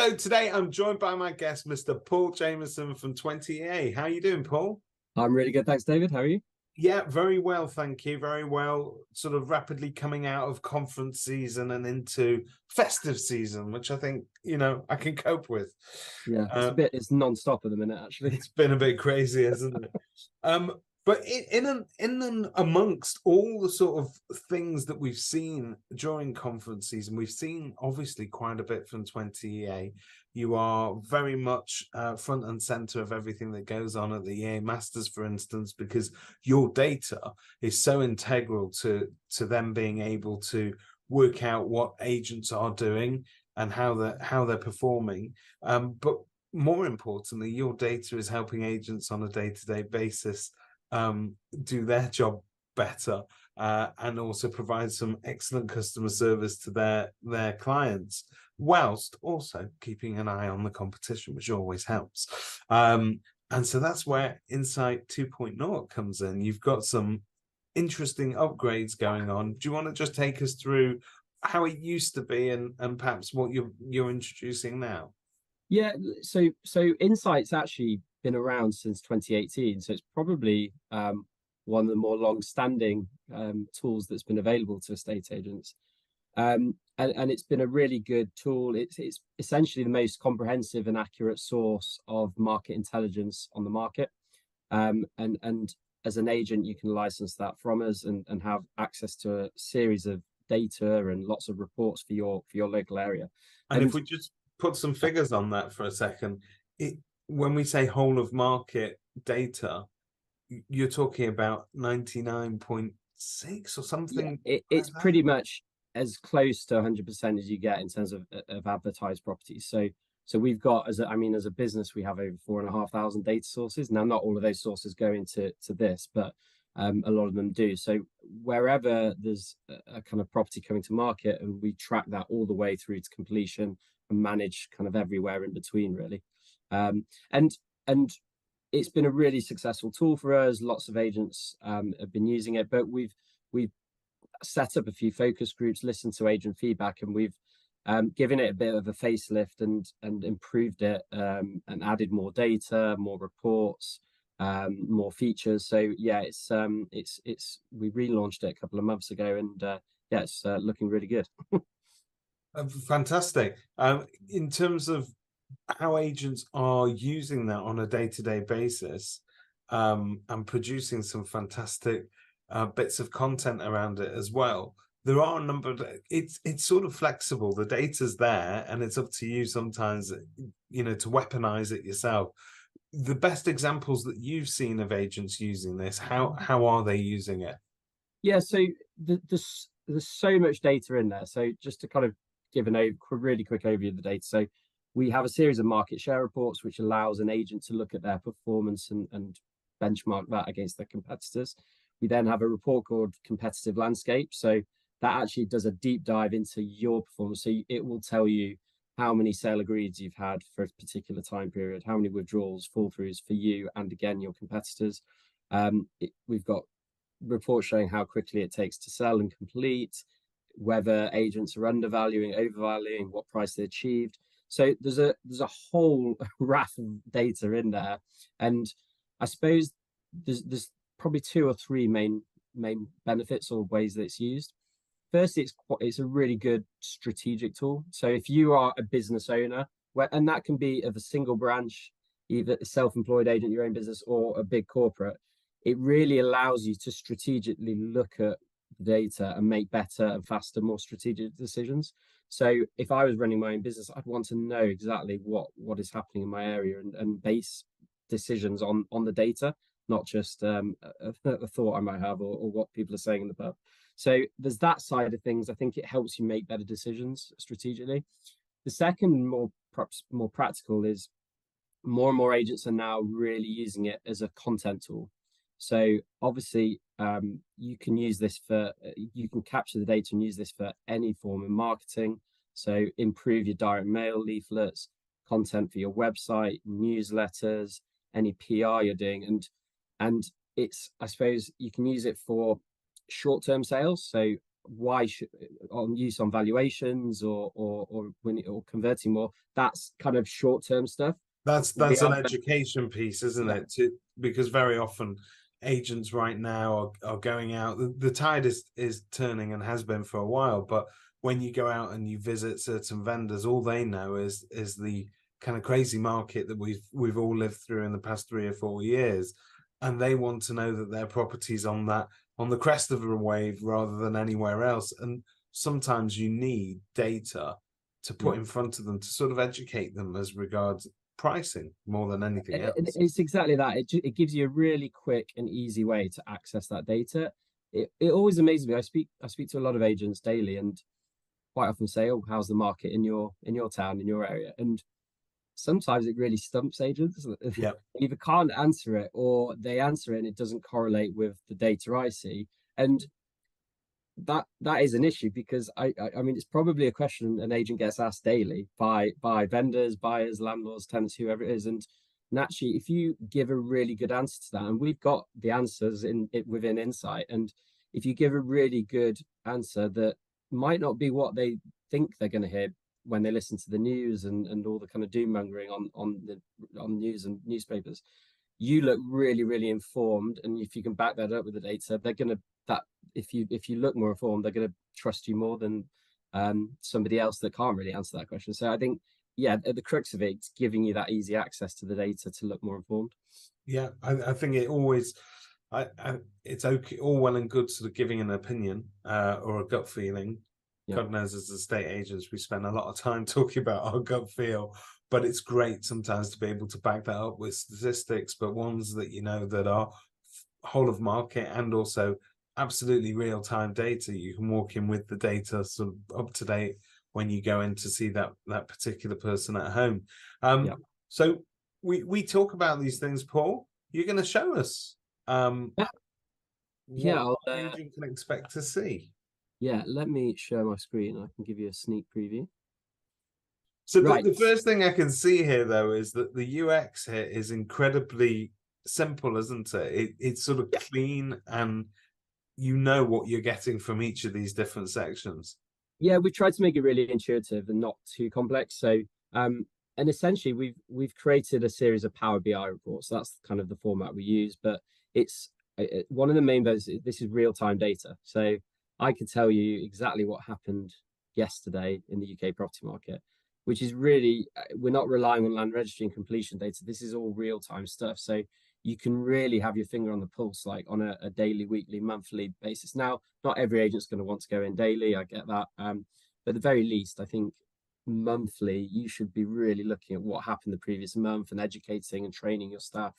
So today I'm joined by my guest, Mr. Paul Jamieson from 20A. How are you doing, Paul? I'm really good, thanks, David. How are you? Yeah, very well, thank you. Very well. Sort of rapidly coming out of conference season and into festive season, which I think, I can cope with. Yeah, it's non-stop at the minute, actually. It's been a bit crazy, hasn't it? But in and amongst all the sort of things that we've seen during conference season, we've seen obviously quite a bit from 20EA. You are very much front and center of everything that goes on at the EA Masters, for instance, because your data is so integral to them being able to work out what agents are doing and how they're performing. But more importantly, your data is helping agents on a day-to-day basis do their job better and also provide some excellent customer service to their clients, whilst also keeping an eye on the competition, which always helps. And so that's where Insight 2.0 comes in. You've got some interesting upgrades going on. Do you want to just take us through how it used to be and perhaps what you're introducing now? Yeah, so Insight's actually been around since 2018, so it's probably one of the more long-standing tools that's been available to estate agents. And it's been a really good tool. It's essentially the most comprehensive and accurate source of market intelligence on the market. And as an agent, you can license that from us and have access to a series of data and lots of reports for your local area. And if we just put some figures on that for a second, when we say whole of market data, you're talking about 99.6 or something. Yeah, it's pretty much as close to 100% as you get in terms of advertised properties. So we've got, as a business, we have over 4,500 data sources. Now, not all of those sources go into this, but a lot of them do. So wherever there's a kind of property coming to market, and we track that all the way through to completion and manage kind of everywhere in between, really. And it's been a really successful tool for us. Lots of agents have been using it, but we've set up a few focus groups, listened to agent feedback, and we've given it a bit of a facelift and improved it and added more data, more reports, more features. So yeah, we relaunched it a couple of months ago, and yeah, it's looking really good. Fantastic. In terms of how agents are using that on a day-to-day basis and producing some fantastic bits of content around it as well. There are a number of, it's sort of flexible. The data's there and it's up to you sometimes, to weaponize it yourself. The best examples that you've seen of agents using this, how are they using it? Yeah, so there's so much data in there. So just to kind of give a really quick overview of the data. So we have a series of market share reports, which allows an agent to look at their performance and benchmark that against their competitors. We then have a report called Competitive Landscape. So that actually does a deep dive into your performance. So it will tell you how many sale agreeds you've had for a particular time period, how many withdrawals, fall throughs for you, and again, your competitors. We've got reports showing how quickly it takes to sell and complete, whether agents are undervaluing, overvaluing, what price they achieved. So there's a whole raft of data in there, and I suppose there's probably two or three main benefits or ways that it's used. First, it's a really good strategic tool. So if you are a business owner, and that can be of a single branch, either a self-employed agent, your own business, or a big corporate, it really allows you to strategically look at data and make better and faster, more strategic decisions. So if I was running my own business, I'd want to know exactly what is happening in my area and base decisions on the data, not just a thought I might have or what people are saying in the pub. So there's that side of things. I think it helps you make better decisions strategically. The second, perhaps more practical, is more and more agents are now really using it as a content tool. So obviously, you can use this you can capture the data and use this for any form of marketing. So improve your direct mail leaflets, content for your website, newsletters, any PR you're doing. And it's, I suppose, you can use it for short-term sales. So why should on use on valuations or converting more, that's kind of short-term stuff. That's We an have education piece, isn't yeah, it? Because very often agents right now are going out. The tide is turning and has been for a while, but when you go out and you visit certain vendors, all they know is the kind of crazy market that we've all lived through in the past 3 or 4 years, and they want to know that their property's on the crest of a wave rather than anywhere else. And sometimes you need data to put in front of them to sort of educate them as regards pricing more than anything else. It's exactly that. It gives you a really quick and easy way to access that data. It always amazes me. I speak to a lot of agents daily, and quite often say, "Oh, how's the market in your town, in your area?" And sometimes it really stumps agents. Yeah, Either can't answer it, or they answer it and it doesn't correlate with the data I see. And that is an issue, because I mean, it's probably a question an agent gets asked daily by vendors, buyers, landlords, tenants, whoever it is. And naturally, if you give a really good answer to that, and we've got the answers in it within Insight, and if you give a really good answer that might not be what they think they're going to hear when they listen to the news and all the kind of doom mongering on news and newspapers, you look really, really informed. And if you can back that up with the data, they're going to, that if you look more informed, they're going to trust you more than somebody else that can't really answer that question. So I think, yeah, at the crux of it, it's giving you that easy access to the data to look more informed. Yeah, I think it always, it's okay, all well and good sort of giving an opinion or a gut feeling. Yeah. God knows, as estate agents, we spend a lot of time talking about our gut feel, but it's great sometimes to be able to back that up with statistics, but ones that you know that are whole of market and also absolutely real-time data. You can walk in with the data sort of up to date when you go in to see that particular person at home. Yeah. So we talk about these things, Paul. You're going to show us Yeah, what agent can expect to see. Yeah, let me share my screen. I can give you a sneak preview. So Right. the first thing I can see here, though, is that the UX here is incredibly simple, isn't it? It's sort of clean, and you know what you're getting from each of these different sections. Yeah, we tried to make it really intuitive and not too complex. So, and essentially, we've created a series of Power BI reports. That's kind of the format we use. But it's one of the main benefits. This is real time data, so I could tell you exactly what happened yesterday in the UK property market, which is really, we're not relying on land registry and completion data. This is all real time stuff. So you can really have your finger on the pulse, like on a daily, weekly, monthly basis. Now, not every agent's going to want to go in daily. I get that. But at the very least, I think monthly, you should be really looking at what happened the previous month and educating and training your staff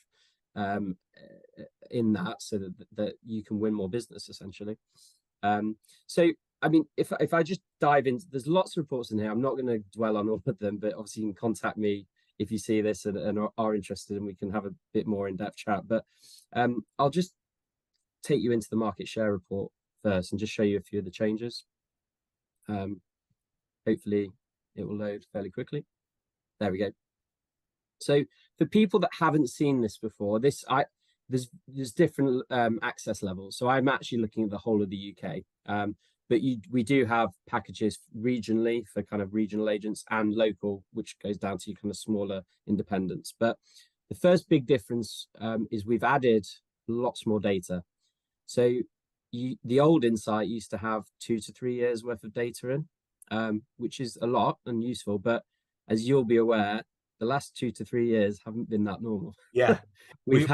in that, so that you can win more business, essentially. So, I mean, if I just dive into, there's lots of reports in here. I'm not going to dwell on all of them, but obviously you can contact me if you see this and are interested, and we can have a bit more in-depth chat. But I'll just take you into the market share report first and just show you a few of the changes. Hopefully it will load fairly quickly. There we go. So for people that haven't seen this before, there's different access levels. So I'm actually looking at the whole of the UK. But we do have packages regionally for kind of regional agents, and local, which goes down to kind of smaller independents. But the first big difference is we've added lots more data. So the old Insight used to have 2 to 3 years worth of data in, which is a lot and useful. But as you'll be aware, the last 2 to 3 years haven't been that normal. Yeah, We've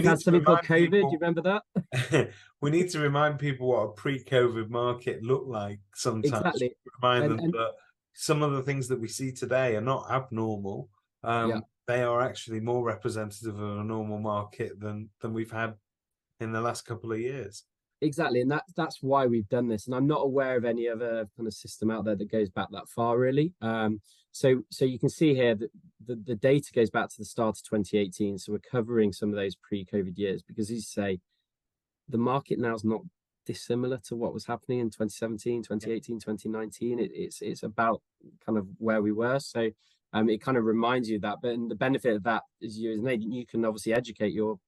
had something called COVID. Do you remember that? We need to remind people what a pre-COVID market looked like sometimes. Exactly. Remind them that some of the things that we see today are not abnormal. They are actually more representative of a normal market than we've had in the last couple of years. Exactly, and that's why we've done this. And I'm not aware of any other kind of system out there that goes back that far, really. So you can see here that the data goes back to the start of 2018. So we're covering some of those pre-COVID years, because as you say, the market now is not dissimilar to what was happening in 2017, 2018, 2019. It's about kind of where we were. So it kind of reminds you of that. But the benefit of that is, you as an agent, you can obviously educate your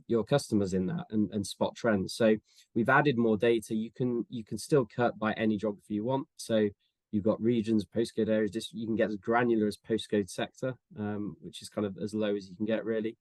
your customers in that and spot trends. So we've added more data. You can still cut by any geography you want. So you've got regions, postcode areas. You can get as granular as postcode sector, which is kind of as low as you can get, really.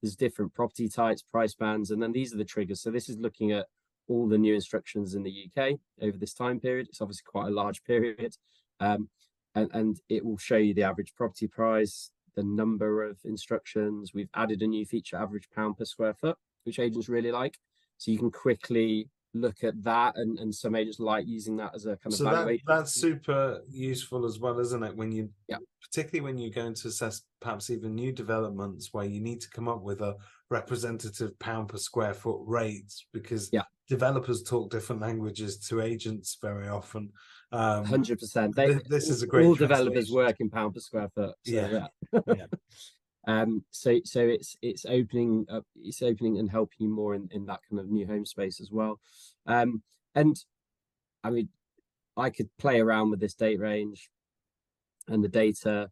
There's different property types, price bands, and then these are the triggers. So this is looking at all the new instructions in the UK over this time period. It's obviously quite a large period, and it will show you the average property price, the number of instructions. We've added a new feature, average pound per square foot, which agents really like. So you can quickly look at that, and some agents like using that as a kind of valuation. That's super useful as well, isn't it? When you, yeah, particularly when you're going to assess perhaps even new developments where you need to come up with a representative pound per square foot rate, because developers talk different languages to agents very often. 100%. This is a great. All developers work in pound per square foot. So so it's opening up, and helping you more in that kind of new home space as well. And I mean, I could play around with this date range, and the data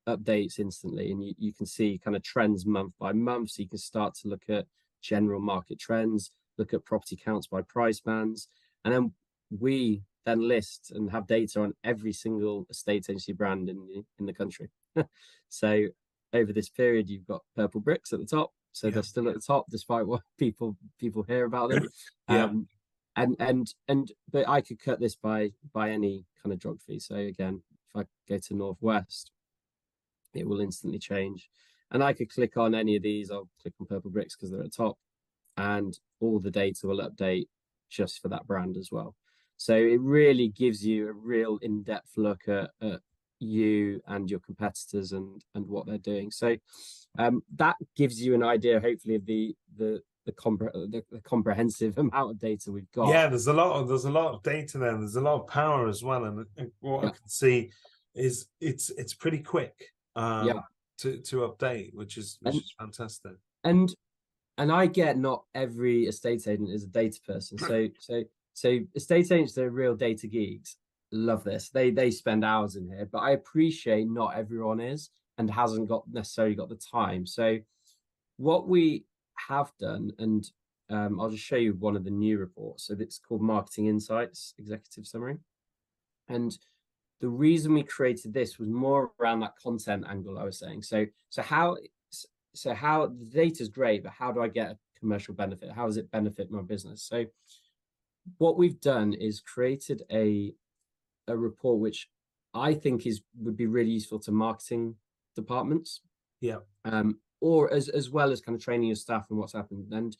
updates instantly, and you can see kind of trends month by month. So you can start to look at general market trends, look at property counts by price bands, and then we then list and have data on every single estate agency brand in the country. So over this period, you've got Purple Bricks at the top, so they're still at the top despite what people hear about them. But I could cut this by any kind of geography. So again, if I go to Northwest, it will instantly change, and I could click on any of these. I'll click on Purple Bricks because they're at the top, and all the data will update just for that brand as well. So it really gives you a real in-depth look at you and your competitors and what they're doing. So that gives you an idea, hopefully, of the comprehensive amount of data we've got. Yeah, there's a lot of data there. There's a lot of power as well, and what I can see is it's pretty quick to update, which is fantastic. And I get not every estate agent is a data person. So estate agents that are real data geeks love this. They spend hours in here, but I appreciate not everyone is and hasn't necessarily got the time. So what we have done, and I'll just show you one of the new reports. So it's called Marketing Insights Executive Summary. And the reason we created this was more around that content angle I was saying. So how the data is great, but how do I get a commercial benefit? How does it benefit my business? So what we've done is created a report which I think would be really useful to marketing departments. Or as well as kind of training your staff and what's happened. And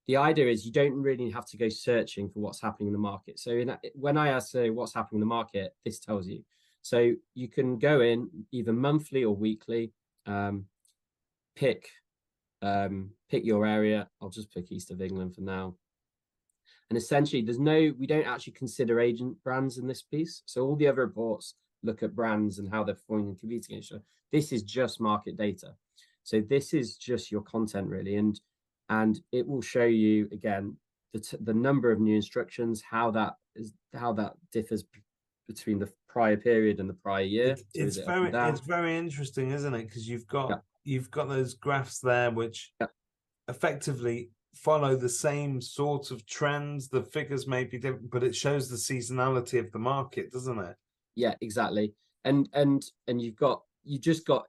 the idea is you don't really have to go searching for what's happening in the market. So when I ask what's happening in the market, this tells you. So you can go in either monthly or weekly, pick your area. I'll just pick East of England for now. And essentially, we don't actually consider agent brands in this piece. So all the other reports look at brands and how they're performing and competing against each other. This is just market data. So this is just your content, really, and it will show you again the number of new instructions, how that differs between the prior period and the prior year. It's very interesting, isn't it? Because you've got those graphs there which effectively follow the same sort of trends. The figures may be different, but it shows the seasonality of the market, doesn't it? Yeah, exactly. And you just got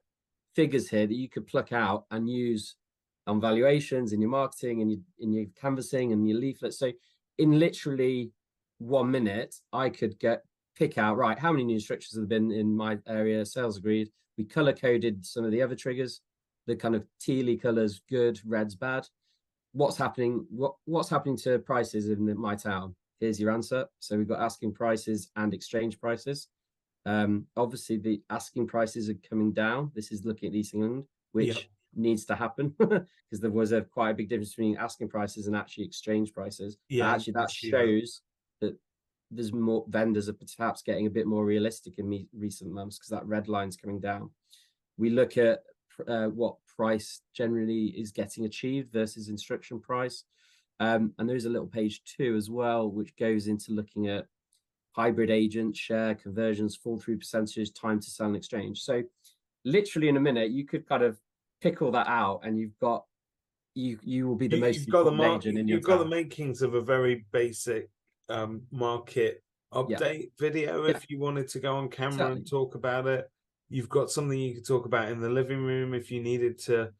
figures here that you could pluck out and use on valuations in your marketing and in your canvassing and your leaflets. So in literally 1 minute, I could pick out, right, how many new instructions have been in my area, sales agreed. We color coded some of the other triggers, the kind of tealy colors, good, red's bad. What's happening to prices in my town? Here's your answer. So we've got asking prices and exchange prices. Obviously the asking prices are coming down. This is looking at East England, which needs to happen because there was quite a big difference between asking prices and actually exchange prices. Actually that shows that there's more vendors are perhaps getting a bit more realistic in recent months because that red line's coming down. We look at what price generally is getting achieved versus instruction price. And there's a little page 2 as well, which goes into looking at hybrid agent share, conversions, fall through percentages, time to sell and exchange. So literally in a minute, you could kind of pick all that out and you've got you will be the most You've got the important agent in your you've got the town. makings of a very basic market Yeah, update video. yeah, If you wanted to go on camera and exactly. talk about it, you've got something you could talk about in the living room if you needed to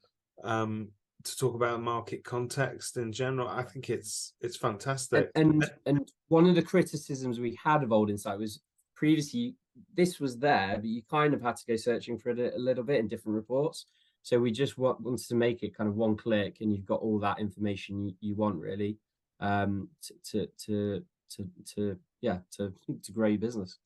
talk about market context in general. I think it's And fantastic. and one of the criticisms we had of Old Insight was previously this was there, but you kind of had to go searching for it a little bit in different reports. So we just wanted to make it kind of one click, and you've got all that information you want really, to yeah to grow your business.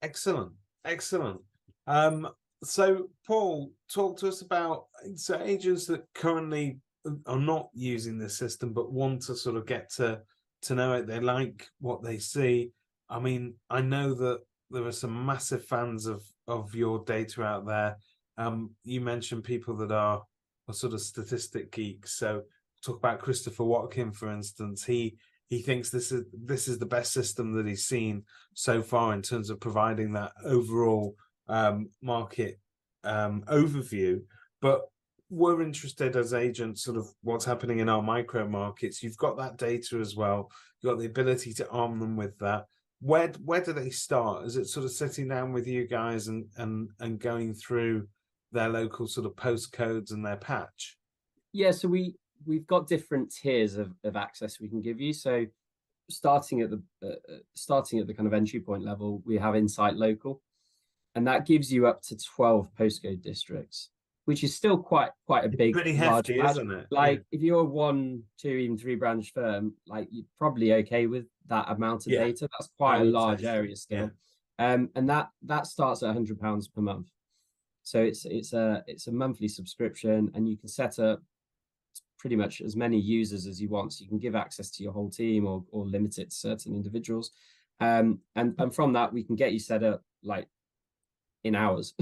Excellent, excellent. Um, so Paul, talk to us about so agents that currently are not using this system but want to sort of get to know it. They like what they see. I mean, I know that there are some massive fans of your data out there. You mentioned people that are sort of statistic geeks. So talk about Christopher Watkin, for instance. He thinks this is the best system that he's seen so far in terms of providing that overall market overview. But we're interested as agents, sort of what's happening in our micro markets. You've got that data as well. You've got the ability to arm them with that. Where do they start? Is it sort of sitting down with you guys and going through their local sort of postcodes and their patch? Yeah, so we've got different tiers of access we can give you. So starting at the kind of entry point level, we have Insight Local, and that gives you up to 12 postcode districts, which is still quite a big, Pretty large hefty, patch. isn't it? Like if you're a 1, 2, even 3 branch firm, like you're probably okay with that amount of Yeah, data. That's I quite a would say large so. area still. And that starts at £100 per month. So it's a monthly subscription, and you can set up pretty much as many users as you want. So you can give access to your whole team or limit it to certain individuals. And from that, we can get you set up like in hours.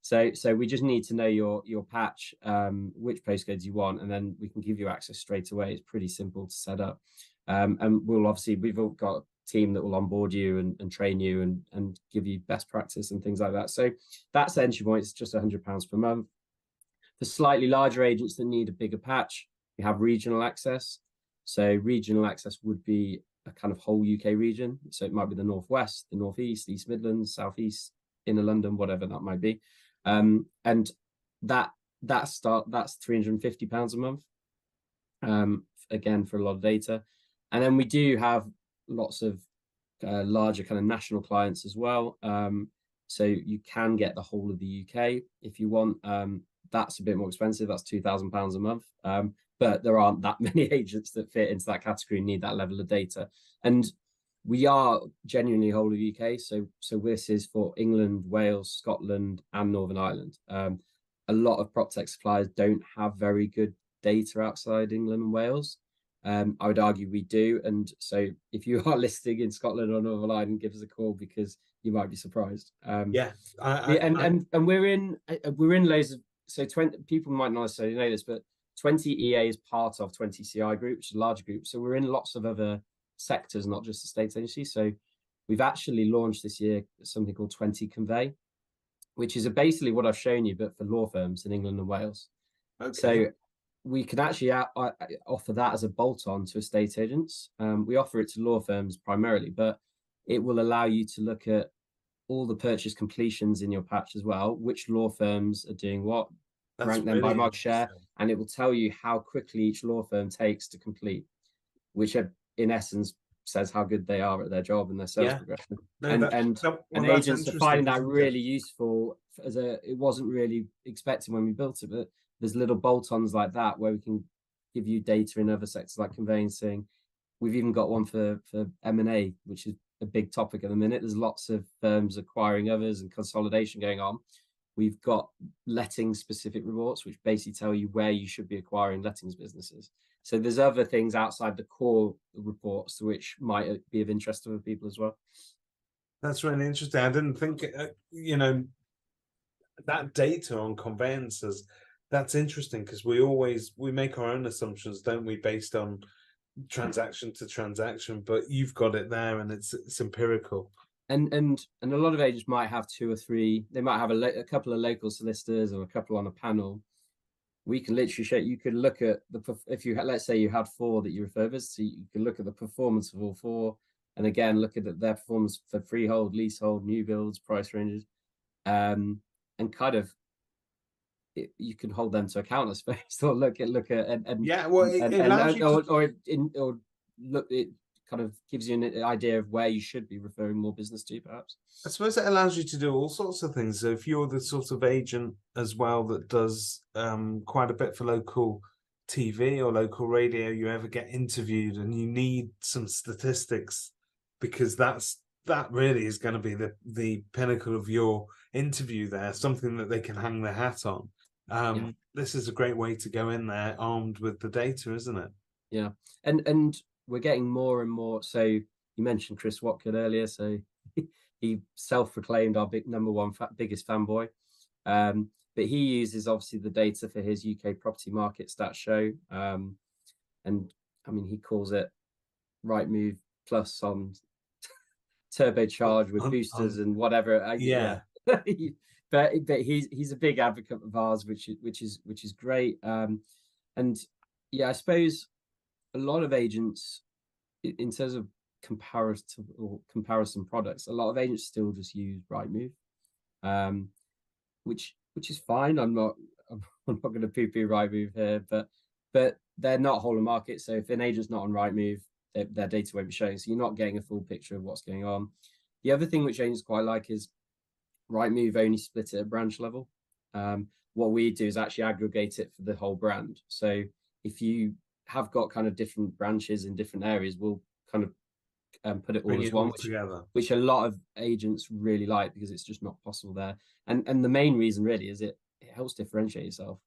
So we just need to know your patch, which postcodes you want, and then we can give you access straight away. It's pretty simple to set up. And we've all got a team that will onboard you and train you and give you best practice and things like that. So that's the entry point. It's just £100 per month. For slightly larger agents that need a bigger patch, we have regional access. So regional access would be a kind of whole UK region. So it might be the Northwest, the Northeast, East Midlands, Southeast, Inner London, whatever that might be. And that's £350 a month. Again, for a lot of data. And then we do have lots of larger kind of national clients as well. So you can get the whole of the UK if you want. That's a bit more expensive. That's £2,000 a month. But there aren't that many agents that fit into that category and need that level of data. And we are genuinely whole of the UK. So this is for England, Wales, Scotland, and Northern Ireland. A lot of prop tech suppliers don't have very good data outside England and Wales. I would argue we do. And so if you are listing in Scotland or Northern Ireland, give us a call because you might be surprised. And we're in loads of, so 20 people might not necessarily know this, but 20 EA is part of 20 CI group, which is a larger group. So we're in lots of other sectors, not just the state agency. So we've actually launched this year something called 20 Convey, which is basically what I've shown you, but for law firms in England and Wales. Okay. So we can actually offer that as a bolt-on to estate agents. We offer it to law firms primarily, but it will allow you to look at all the purchase completions in your patch as well, which law firms are doing what, rank them by market share, and it will tell you how quickly each law firm takes to complete, which in essence says how good they are at their job and their sales progression. And agents are finding that really useful. It wasn't really expected when we built it, but there's little bolt-ons like that where we can give you data in other sectors like conveyancing. We've even got one for M&A, which is a big topic at the minute. There's lots of firms acquiring others and consolidation going on. We've got letting specific reports, which basically tell you where you should be acquiring lettings businesses. So there's other things outside the core reports which might be of interest to other people as well. That's really interesting. I didn't think, that data on conveyances, that's interesting because we make our own assumptions, don't we, based on transaction to transaction, but you've got it there and it's empirical. And a lot of agents might have 2 or 3. They might have a couple of local solicitors or a couple on a panel, we can literally show you could look at if you let's say you had 4 that you refurbished, so you can look at the performance of all 4, and again look at their performance for freehold, leasehold, new builds, price ranges, and kind of you can hold them to account, I suppose, or look at and yeah. Well, it allows you or look, it kind of gives you an idea of where you should be referring more business to, perhaps. I suppose it allows you to do all sorts of things. So if you're the sort of agent as well that does quite a bit for local TV or local radio, you ever get interviewed and you need some statistics, because that really is going to be the pinnacle of your interview there, something that they can hang their hat on. This is a great way to go in there armed with the data, isn't it? Yeah, and we're getting more and more. So you mentioned Chris Watkin earlier, so he self-proclaimed our biggest fanboy, but he uses obviously the data for his UK property market stats show, and I mean he calls it Rightmove Plus on turbocharged with boosters and whatever. Yeah. but he's a big advocate of ours, which is great. And yeah, I suppose a lot of agents, in terms of comparison products, a lot of agents still just use Rightmove, which is fine. I'm not going to poo-poo Rightmove here, but they're not whole of market. So if an agent's not on Rightmove, their data won't be showing. So you're not getting a full picture of what's going on. The other thing which agents quite like is Rightmove only split it at branch level. What we do is actually aggregate it for the whole brand. So if you have got kind of different branches in different areas, we'll kind of put it all as one, which a lot of agents really like, because it's just not possible there. And the main reason really is it helps differentiate yourself.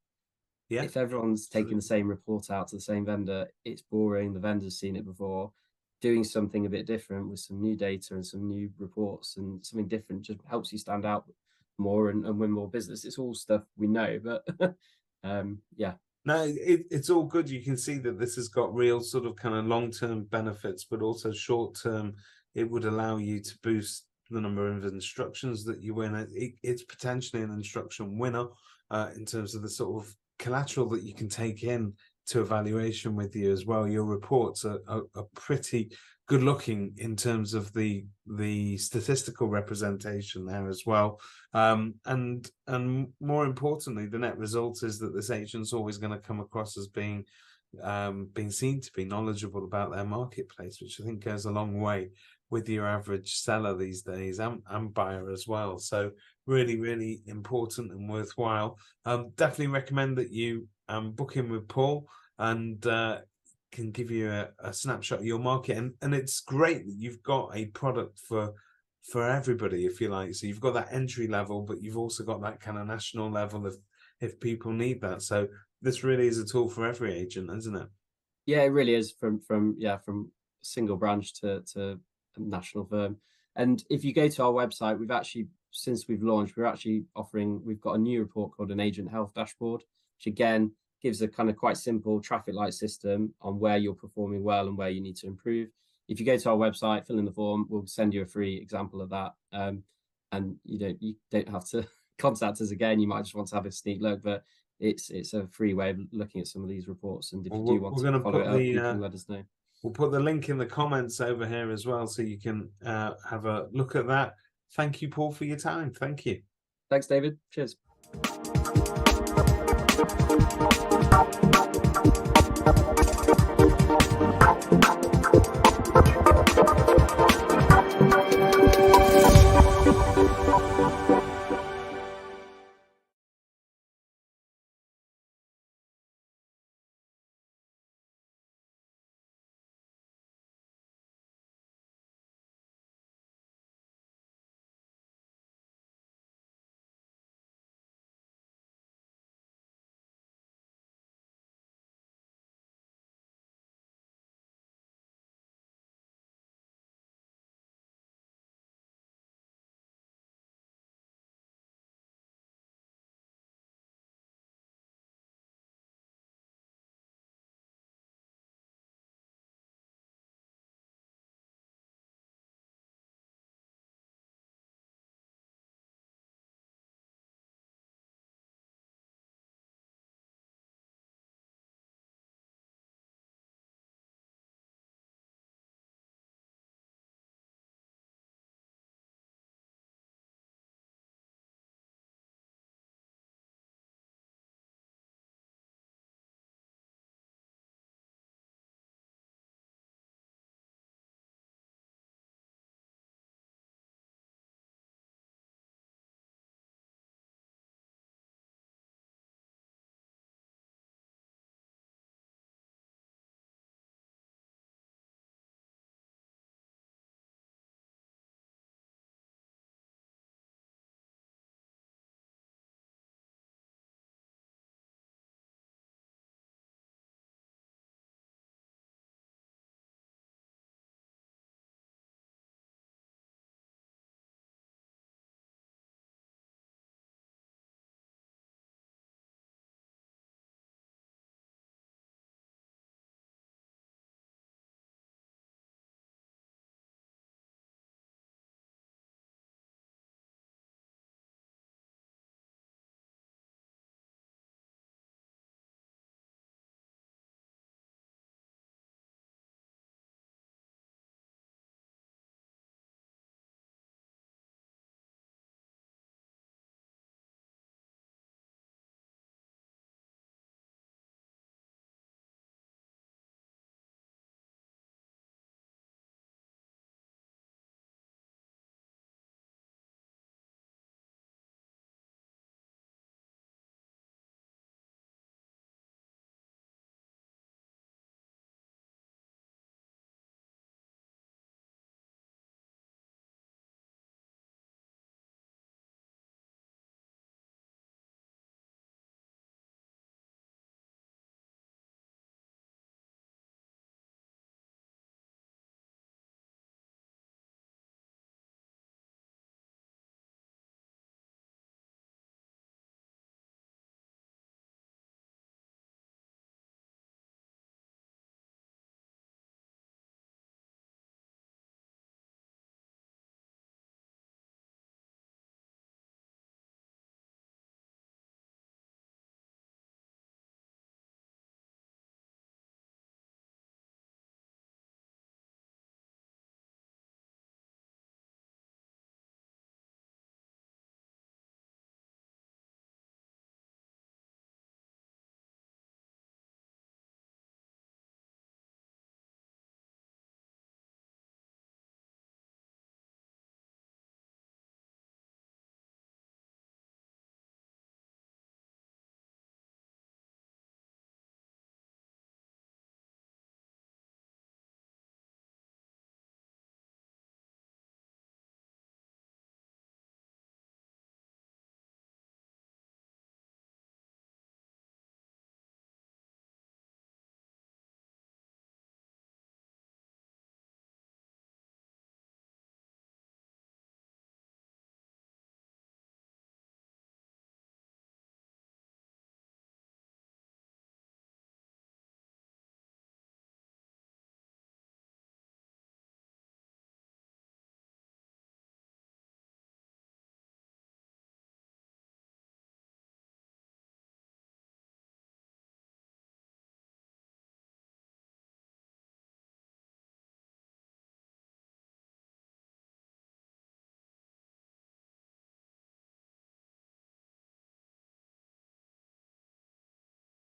Yeah. If everyone's taking the same report out to the same vendor, it's boring. The vendor's seen it before. Doing something a bit different with some new data and some new reports and something different just helps you stand out more and win more business. It's all stuff we know, but yeah. No, it's all good. You can see that this has got real sort of kind of long-term benefits, but also short-term, it would allow you to boost the number of instructions that you win. It's potentially an instruction winner in terms of the sort of collateral that you can take in to evaluation with you as well. Your reports are pretty good looking in terms of the statistical representation there as well, and more importantly, the net result is that this agent's always going to come across as being seen to be knowledgeable about their marketplace, which I think goes a long way with your average seller these days, and buyer as well. So really important and worthwhile. Definitely recommend that you book in with Paul, and can give you a snapshot of your market, and it's great that you've got a product for everybody, if you like. So you've got that entry level, but you've also got that kind of national level if people need that. So this really is a tool for every agent, isn't it? Yeah, it really is, from single branch to a national firm. And if you go to our website, we've actually, since we've launched, we've got a new report called an Agent Health Dashboard, which again gives a kind of quite simple traffic light system on where you're performing well and where you need to improve. If you go to our website, fill in the form, we'll send you a free example of that. And you don't have to contact us again. You might just want to have a sneak look, but it's a free way of looking at some of these reports. And if you do want to follow it up, you can let us know. We'll put the link in the comments over here as well, so you can have a look at that. Thank you, Paul, for your time. Thank you. Thanks, David. Cheers.